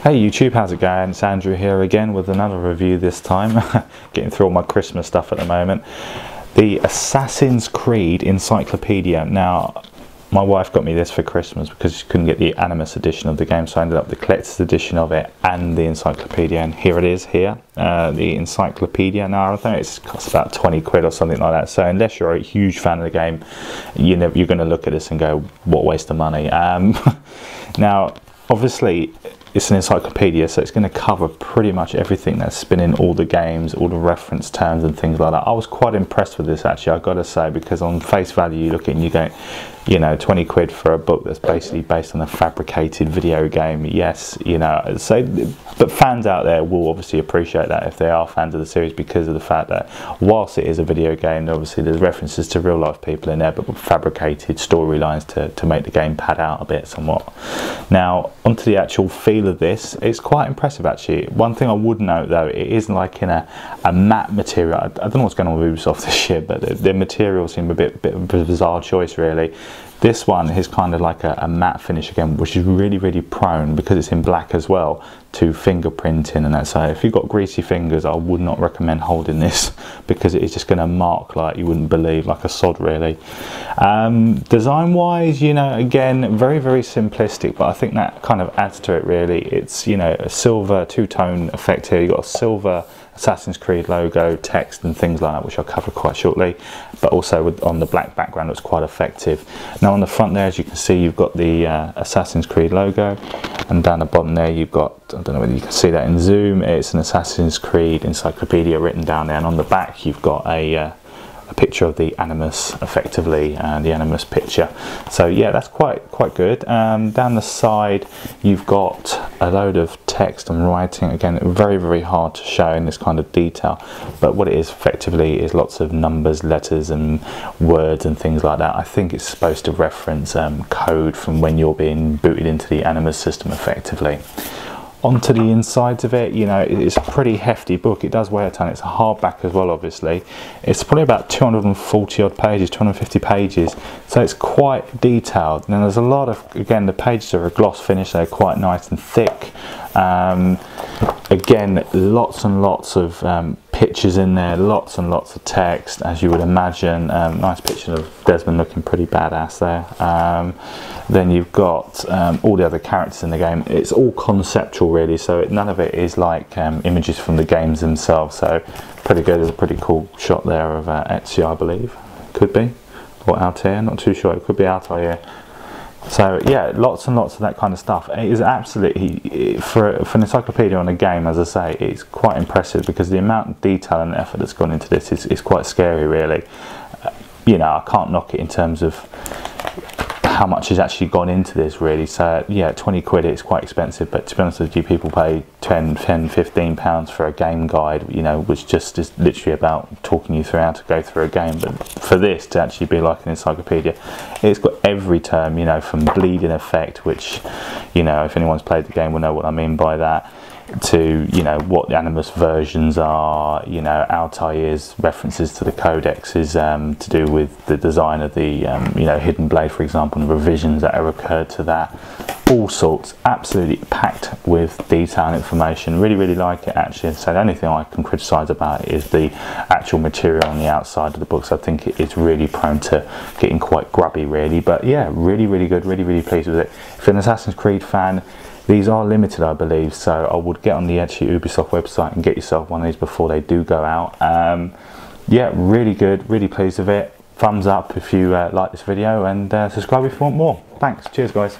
Hey YouTube, how's it going? It's Andrew here again with another review this time. Getting through all my Christmas stuff at the moment. The Assassin's Creed Encyclopedia. Now, my wife got me this for Christmas because she couldn't get the Animus edition of the game, so I ended up with the collector's edition of it and the Encyclopedia, and here it is here, the Encyclopedia. Now, I think it costs about 20 quid or something like that, so unless you're a huge fan of the game, you're going to look at this and go, what a waste of money. Now, obviously, it's an encyclopedia, so it's going to cover pretty much everything that's been in all the games, all the reference terms and things like that. I was quite impressed with this, actually, I've got to say, because on face value you look at it and you go, you know, 20 quid for a book that's basically based on a fabricated video game. Yes, you know, so, but fans out there will obviously appreciate that if they are fans of the series, because of the fact that whilst it is a video game, obviously there's references to real life people in there, but fabricated storylines to make the game pad out a bit somewhat. Now, onto the actual feel of this, it's quite impressive actually. One thing I would note though, it is like in a matte material. I don't know what's going on with Ubisoft this year, but the material seemed a bit of a bizarre choice really. This one is kind of like a matte finish again, which is really prone, because it's in black as well, to fingerprinting and that. So if you've got greasy fingers, I would not recommend holding this, because it is just going to mark like you wouldn't believe, like a sod really. Design wise, you know, again, very simplistic, but I think that kind of adds to it really. It's, you know, a silver two-tone effect here. You've got a silver Assassin's Creed logo, text and things like that, which I'll cover quite shortly, but also on the black background it's quite effective. Now on the front there, as you can see, you've got the Assassin's Creed logo, and down the bottom there you've got, I don't know whether you can see that in zoom, it's an Assassin's Creed Encyclopedia written down there, and on the back you've got a picture of the Animus, effectively, the Animus picture. So yeah, that's quite good. Down the side you've got a load of text and writing, again very hard to show in this kind of detail, but what it is effectively is lots of numbers, letters and words and things like that. I think it's supposed to reference code from when you're being booted into the Animus system effectively. Onto the insides of it, you know, it's a pretty hefty book. It does weigh a ton. It's a hardback as well, obviously. It's probably about 240 odd pages, 250 pages, so it's quite detailed. And there's a lot of, again, the pages are a gloss finish, they're quite nice and thick. Again, lots and lots of pictures in there, lots and lots of text, as you would imagine. Nice picture of Desmond looking pretty badass there. Then you've got all the other characters in the game. It's all conceptual really, so none of it is like images from the games themselves, so pretty good. There's a pretty cool shot there of Ezio, I believe, could be, or Altair, not too sure, it could be Altair. So yeah, lots and lots of that kind of stuff. It is absolutely, for an encyclopedia on a game, as I say, it's quite impressive, because the amount of detail and effort that's gone into this is quite scary really. You know, I can't knock it in terms of how much has actually gone into this really. So yeah, 20 quid, it's quite expensive, but to be honest with you, people pay 15 pounds for a game guide, you know, which just is literally about talking you through how to go through a game. But for this to actually be like an encyclopedia, it's got every term, you know, from bleeding effect, which, you know, if anyone's played the game will know what I mean by that, to, you know, what the Animus versions are, you know, Altair's references to the codexes, to do with the design of the, you know, Hidden Blade, for example, and the revisions that have occurred to that. All sorts, absolutely packed with detail and information. Really like it actually. So the only thing I can criticise about it is the actual material on the outside of the books. I think it's really prone to getting quite grubby really, but yeah, really good, really pleased with it. If you're an Assassin's Creed fan, these are limited, I believe, so I would get on the actual Ubisoft website and get yourself one of these before they do go out. Yeah, really good, really pleased with it. Thumbs up if you like this video, and subscribe if you want more. Thanks, cheers guys.